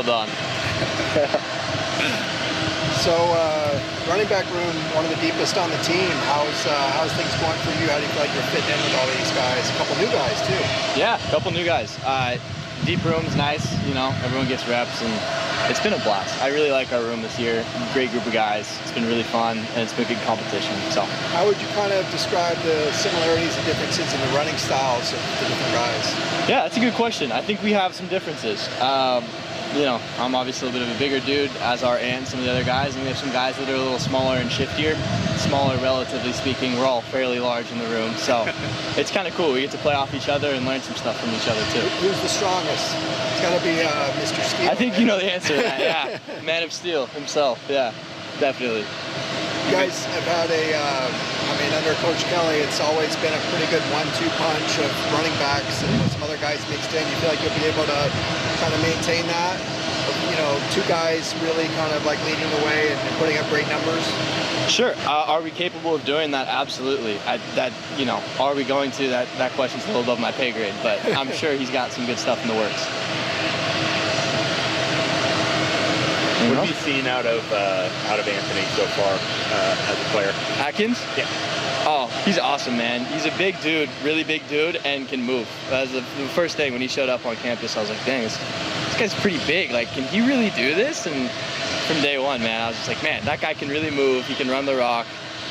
Hold on. So, running back room, one of the deepest on the team. How's things going for you? How do you feel like you're fitting in with all these guys? A couple new guys too. Yeah, a couple new guys. Deep room's nice, you know, everyone gets reps, and it's been a blast. I really like our room this year. Great group of guys. It's been really fun, and it's been a good competition. So, how would you kind of describe the similarities and differences in the running styles of the different guys? Yeah, that's a good question. I think we have some differences. You know, I'm obviously a bit of a bigger dude, as are and some of the other guys, and we have some guys that are a little smaller and shiftier. Smaller, relatively speaking. We're all fairly large in the room, so it's kind of cool. We get to play off each other and learn some stuff from each other too. Who's the strongest? It's got to be Mr. Steel. I think you know the answer to that. Yeah, Man of Steel himself. Yeah, definitely. You guys have had I mean, under Coach Kelly, it's always been a pretty good 1-2 punch of running backs and with some other guys mixed in. You feel like you'll be able to kind of maintain that? You know, two guys really kind of like leading the way and putting up great numbers? Sure. Are we capable of doing that? Absolutely. You know, are we going to? That question's a little above my pay grade, but I'm sure he's got some good stuff in the works. What have you seen out of Anthony so far as a player? Adkins? Yeah. Oh, he's awesome, man. He's a big dude, really big dude, and can move. That was the first thing when he showed up on campus. I was like, dang, this guy's pretty big. Like, can he really do this? And from day one, man, I was just like, man, that guy can really move. He can run the rock,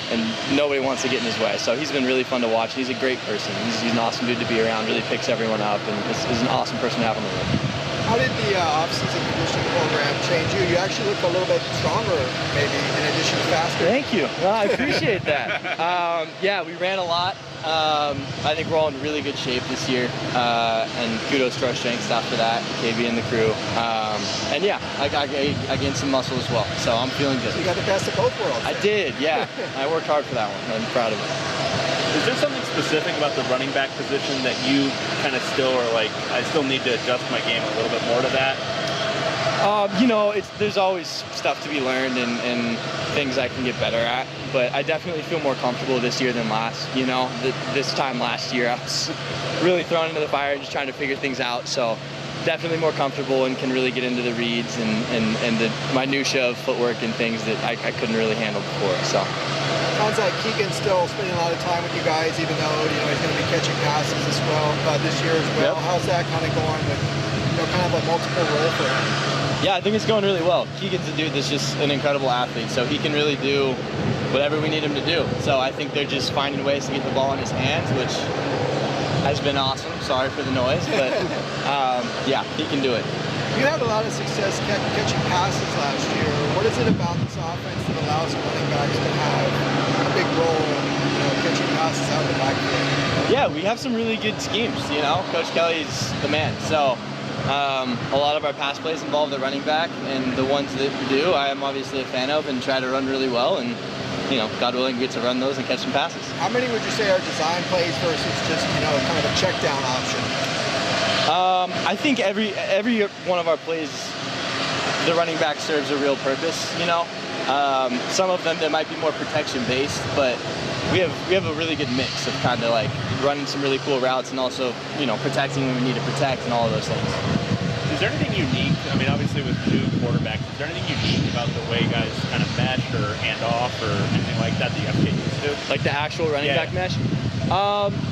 and nobody wants to get in his way. So he's been really fun to watch. He's a great person. He's an awesome dude to be around. Really picks everyone up, and is an awesome person to have on the road. How did the off-season conditioning program change you? You actually look a little bit stronger, maybe, in addition to faster. Thank you. Well, I appreciate that. Yeah, we ran a lot. I think we're all in really good shape this year, and kudos to our strength staff for that, KB and the crew. And yeah, I gained some muscle as well, so I'm feeling good. So you got the best of both worlds. I did, yeah. I worked hard for that one. I'm proud of it. Is there something specific about the running back position that you kind of still are like, I still need to adjust my game a little bit more to that? You know, there's always stuff to be learned and things I can get better at, but I definitely feel more comfortable this year than last. You know, this time last year I was really thrown into the fire and just trying to figure things out, so definitely more comfortable and can really get into the reads and the minutia of footwork and things that I couldn't really handle before. So. Sounds like Keegan's still spending a lot of time with you guys, even though he's going to be catching passes as well this year as well. Yep. How's that kind of going with kind of a multiple role for him? Yeah, I think it's going really well. Keegan's a dude that's just an incredible athlete, so he can really do whatever we need him to do. So I think they're just finding ways to get the ball in his hands, which has been awesome. Sorry for the noise, but yeah, he can do it. You had a lot of success catching passes last year. What is it about this offense that allows running backs to have a big role in catching passes out of the backfield? Yeah, we have some really good schemes. You know, Coach Kelly's the man. So a lot of our pass plays involve the running back, and the ones that we do, I am obviously a fan of and try to run really well. And you know, God willing, we get to run those and catch some passes. How many would you say are design plays versus just kind of a check down option? I think every one of our plays, the running back serves a real purpose. You know, some of them that might be more protection based, but we have a really good mix of kind of like running some really cool routes and also protecting when we need to protect and all of those things. Is there anything unique? I mean, obviously with new quarterbacks, is there anything unique about the way guys kind of mesh or hand off or anything like that you have to get used to? Like the actual running back mesh?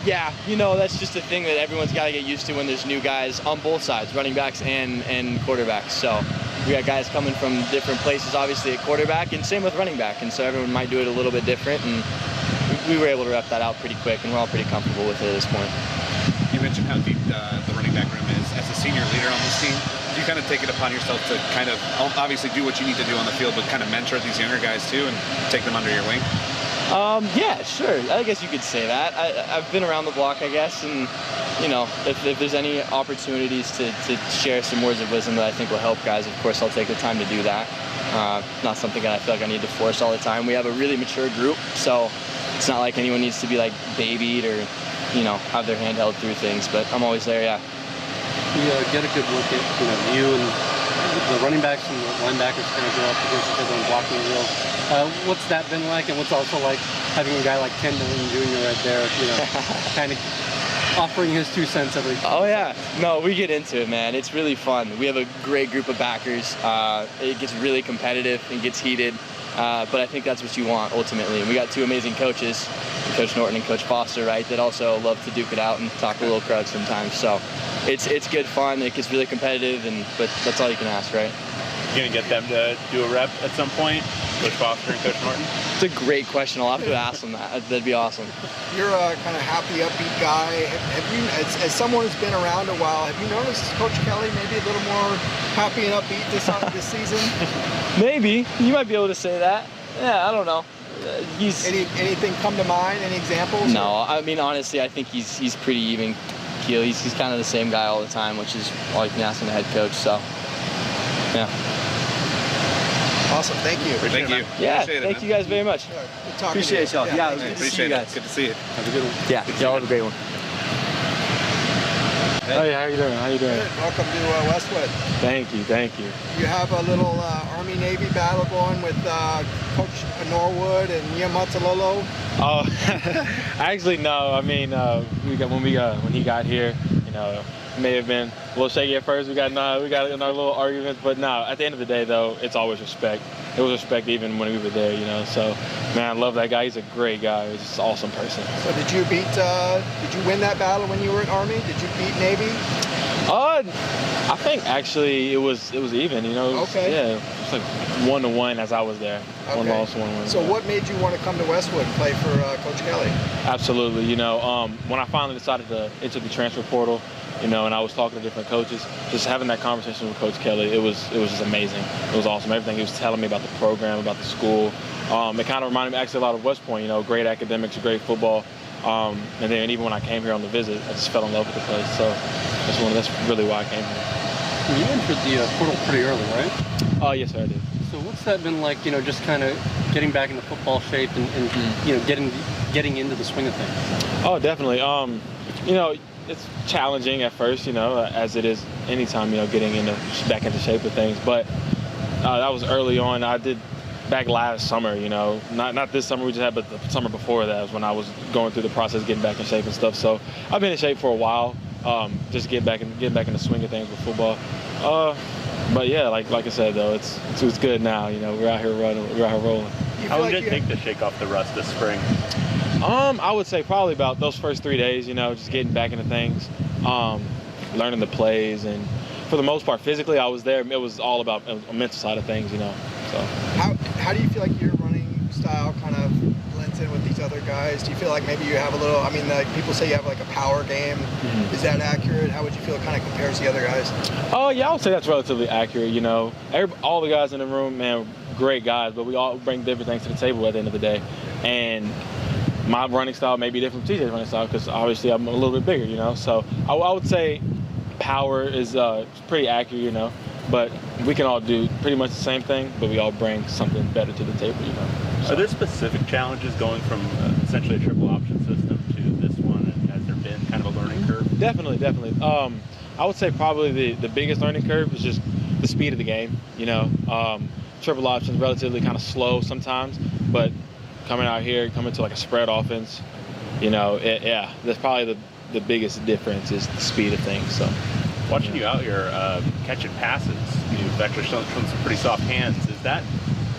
Yeah, that's just a thing that everyone's got to get used to when there's new guys on both sides, running backs and quarterbacks. So we got guys coming from different places, obviously at quarterback, and same with running back. And so everyone might do it a little bit different, and we were able to rep that out pretty quick, and we're all pretty comfortable with it at this point. You mentioned how deep the running back room is. As a senior leader on this team, do you kind of take it upon yourself to kind of obviously do what you need to do on the field, but kind of mentor these younger guys too and take them under your wing? Yeah, sure. I guess you could say that. I've been around the block, I guess, and if there's any opportunities to share some words of wisdom that I think will help guys, of course I'll take the time to do that. Not something that I feel like I need to force all the time. We have a really mature group, so it's not like anyone needs to be like babied or have their hand held through things, but I'm always there, yeah. You get a good look at you and the running backs and the linebackers kind of go up against each other and blocking drills. What's that been like, and what's also like having a guy like Ken Dillon Jr. right there, kind of offering his 2 cents every. Oh yeah, no, we get into it, man. It's really fun. We have a great group of backers. It gets really competitive and gets heated, but I think that's what you want ultimately. And we got 2 amazing coaches, Coach Norton and Coach Foster, right, that also love to duke it out and talk a little crud sometimes. So it's good fun. It gets really competitive, but that's all you can ask, right? You gonna get them to do a rep at some point, Coach Foster and Coach Norton? It's a great question. I'll have to ask them that. That'd be awesome. You're a kind of happy, upbeat guy. Have you, as someone who's been around a while, have you noticed Coach Kelly maybe a little more happy and upbeat this season? Maybe. You might be able to say that. Yeah, I don't know. Anything come to mind? Any examples? No, I mean, honestly, I think he's pretty even keel. He's kind of the same guy all the time, which is all you can ask from the head coach. So, yeah. Awesome. Thank you. Thank you. Yeah, Appreciate it, thank man. you guys very much. Yeah, good talking Appreciate to you. y'all. Yeah, it was thank good you. to see you guys. Good to see you. Have a good one. Yeah, y'all have a great one. Hey, how you doing? How you doing? Good. Welcome to Westwood. Thank you, thank you. You have a little Army-Navy battle going with Coach Norwood and Mia Matalolo. Oh, actually no. I mean, when he got here, you know, it may have been a little shaky at first. We got in our little arguments, but no. At the end of the day, though, it's always respect. It was respect even when we were there, you know. So, man, I love that guy. He's a great guy. He's just an awesome person. So did you win that battle when you were at Army? Did you beat Navy? I think actually it was even, you know. Okay. Yeah, it was like 1-1 as I was there. One Okay. loss, 1 win. So what made you want to come to Westwood and play for Coach Kelly? Absolutely. You know, when I finally decided to enter the transfer portal, you know, and I was talking to different coaches, just having that conversation with Coach Kelly, it was just amazing. It was awesome. Everything he was telling me about the program, about the school. It kind of reminded me actually a lot of West Point, you know, great academics, great football. And then even when I came here on the visit, I just fell in love with the place. So that's really why I came here. You entered the portal pretty early, right? Oh, yes, sir, I did. So what's that been like, you know, just kind of getting back into football shape and you know, getting into the swing of things? Oh, definitely. You know, it's challenging at first, you know, as it is anytime, you know, getting back into shape of things. But that was early on. I did back last summer, you know, not this summer we just had, but the summer before that was when I was going through the process, getting back in shape and stuff. So I've been in shape for a while, just getting back in the swing of things with football. But yeah, like I said though, it's good now. You know, we're out here running, we're out here rolling. How long did it take to shake off the rust this spring? I would say probably about those first 3 days, you know, just getting back into things, learning the plays, and for the most part, physically, I was there. It was all about a mental side of things, you know. So How do you feel like your running style kind of blends in with these other guys? Do you feel like maybe you have a little? I mean, like people say you have like a power game. Mm-hmm. Is that accurate? How would you feel it kind of compares to the other guys? Oh yeah, I would say that's relatively accurate. You know, all the guys in the room, man, great guys, but we all bring different things to the table at the end of the day. And my running style may be different from TJ's running style because obviously I'm a little bit bigger, you know. So I would say power is pretty accurate, you know. But we can all do pretty much the same thing, but we all bring something better to the table, you know. So. Are there specific challenges going from essentially a triple option system to this one? And has there been kind of a learning curve? Definitely. I would say probably the biggest learning curve is just the speed of the game. You know, triple options relatively kind of slow sometimes, but coming out here, coming to like a spread offense, you know, that's probably the biggest difference is the speed of things. So. Watching you out here catching passes, you've actually shown some pretty soft hands. Is that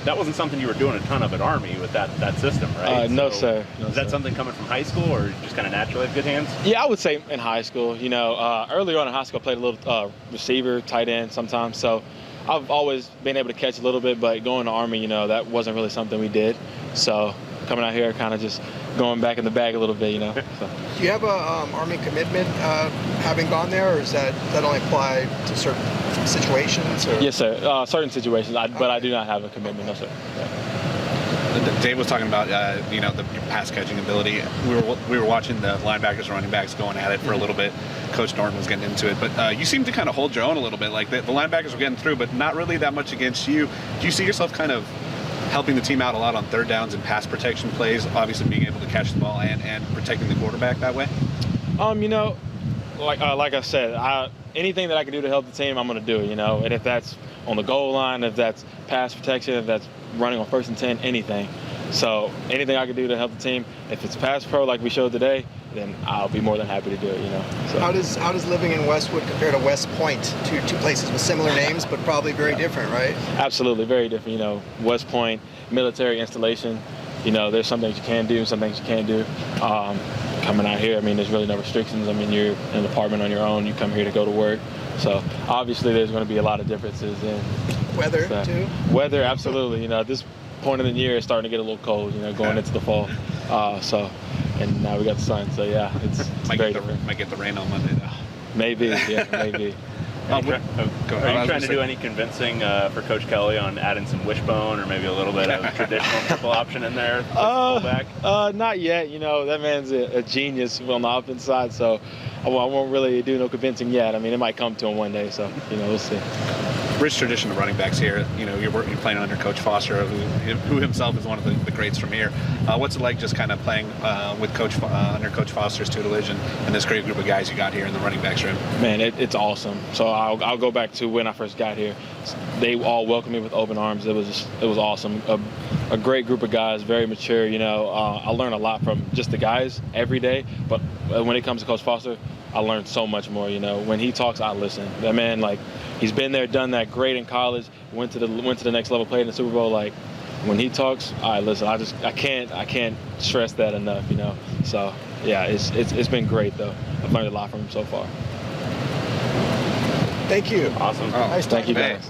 wasn't something you were doing a ton of at Army with that system, right? No, sir. Is that something coming from high school, or just kind of naturally have good hands? Yeah, I would say in high school. You know, early on in high school, I played a little receiver, tight end sometimes. So I've always been able to catch a little bit, but going to Army, you know, that wasn't really something we did. So coming out here, kind of just going back in the bag a little bit, you know. So. Do you have a Army commitment having gone there, or does that only apply to certain situations? Or? Yes, sir. Certain situations, but I do not have a commitment, no, sir. Yeah. Dave was talking about you know, the pass catching ability. We were watching the linebackers and running backs going at it for a little bit. Coach Norton was getting into it, but you seem to kind of hold your own a little bit. Like the linebackers were getting through, but not really that much against you. Do you see yourself kind of helping the team out a lot on third downs and pass protection plays, obviously being able to catch the ball and protecting the quarterback that way? You know, like I said, anything that I can do to help the team, I'm going to do it, you know. And if that's on the goal line, if that's pass protection, if that's running on 1st and 10, anything. So anything I can do to help the team, if it's pass pro like we showed today, then I'll be more than happy to do it, you know. So. How does living in Westwood compare to West Point, two places with similar names but probably very different, right? Absolutely, very different. You know, West Point, military installation, you know, there's some things you can do, some things you can't do. Coming out here, I mean, there's really no restrictions. I mean, you're in an apartment on your own, you come here to go to work. So obviously there's going to be a lot of differences in Weather, too? Weather, absolutely. You know, at this point in the year, it's starting to get a little cold, you know, going into the fall. And now we got the sun, so yeah, it's very different. Might get the rain on Monday, though. Maybe, yeah, maybe. Are you trying to do any convincing for Coach Kelly on adding some wishbone or maybe a little bit of traditional triple option in there? Not yet. You know, that man's a genius on the offense side, so I won't really do no convincing yet. I mean, it might come to him one day, so, you know, we'll see. Rich tradition of running backs here. You know, you're playing under Coach Foster, who himself is one of the greats from here. What's it like just kind of playing with under Coach Foster's tutelage and this great group of guys you got here in the running backs room? Man, it's awesome. So I'll go back to when I first got here. They all welcomed me with open arms. It was awesome. A great group of guys, very mature. You know, I learn a lot from just the guys every day. But when it comes to Coach Foster, I learned so much more. You know, when he talks, I listen. That man, like, he's been there, done that, great in college, went to the next level, played in the Super Bowl. Like, when he talks, I listen. I can't stress that enough, you know. So yeah, it's been great though. I've learned a lot from him so far. Thank you. Awesome. Nice talking Thank you to you. guys.